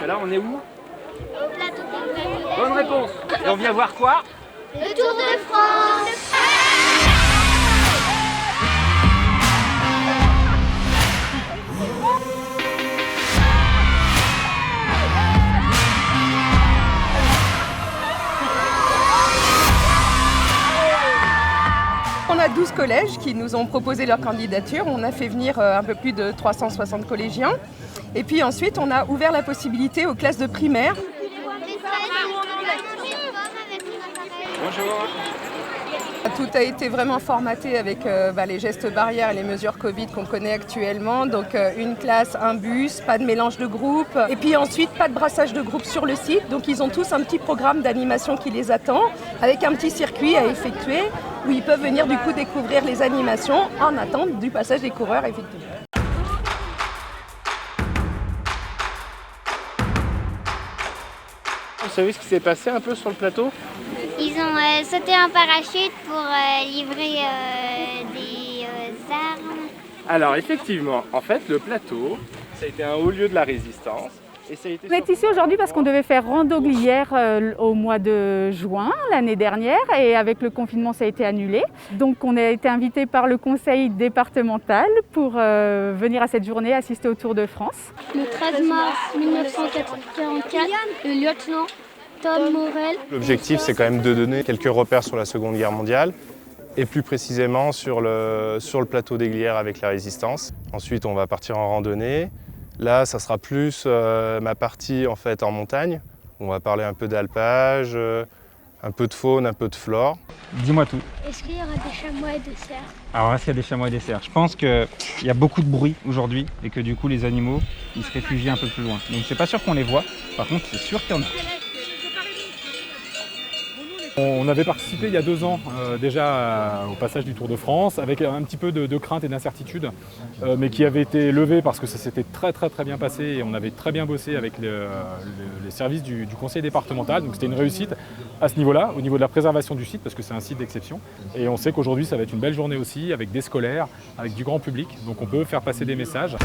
Là, on est où? Au plateau de Bonne réponse. Et on vient voir quoi? le Tour de France. On a 12 collèges qui nous ont proposé leur candidature. On a fait venir un peu plus de 360 collégiens. Et puis ensuite, on a ouvert la possibilité aux classes de primaire. Bonjour. Tout a été vraiment formaté avec les gestes barrières et les mesures Covid qu'on connaît actuellement. Donc une classe, un bus, pas de mélange de groupe. Et puis ensuite, pas de brassage de groupe sur le site. Donc ils ont tous un petit programme d'animation qui les attend, avec un petit circuit à effectuer, où ils peuvent venir du coup découvrir les animations en attente du passage des coureurs effectivement. Vous savez ce qui s'est passé un peu sur le plateau? Ils ont sauté un parachute pour livrer des armes. Alors effectivement, en fait, le plateau, ça a été un haut lieu de la résistance. Et ça a été On est ici aujourd'hui parce qu'on devait faire rando glière au mois de juin l'année dernière et avec le confinement ça a été annulé. Donc on a été invité par le conseil départemental pour venir à cette journée assister au Tour de France. Le 13 mars 1944, le lieutenant Tom Morel. L'objectif, c'est quand même de donner quelques repères sur la Seconde Guerre mondiale et plus précisément sur le plateau des Glières avec la Résistance. Ensuite, on va partir en randonnée. Là, ça sera plus ma partie en fait en montagne. On va parler un peu d'alpage, un peu de faune, un peu de flore. Dis-moi tout. Est-ce qu'il y aura des chamois et des cerfs? Alors est-ce qu'il y a des chamois et des cerfs? Je pense qu'il y a beaucoup de bruit aujourd'hui et que du coup les animaux ils se réfugient un peu plus loin. Donc c'est pas sûr qu'on les voit, par contre c'est sûr qu'il y en a. On avait participé il y a 2 ans déjà au passage du Tour de France avec un petit peu de crainte et d'incertitude, mais qui avait été levé parce que ça s'était très bien passé et on avait très bien bossé avec les services du conseil départemental. Donc c'était une réussite à ce niveau-là, au niveau de la préservation du site, parce que c'est un site d'exception. Et on sait qu'aujourd'hui ça va être une belle journée aussi avec des scolaires, avec du grand public, donc on peut faire passer des messages.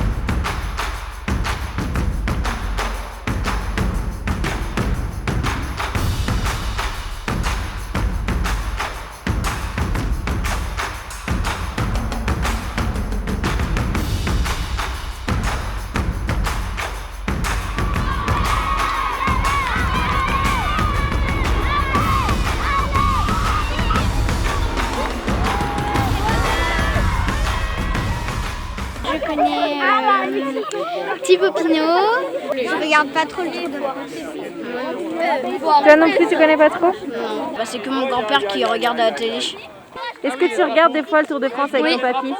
Je connais Thibaut Pinot. Je regarde pas trop le Tour de France. Toi non plus, tu connais pas trop? Non, c'est que mon grand-père qui regarde à la télé. Est-ce que tu regardes des fois le Tour de France avec ton papy?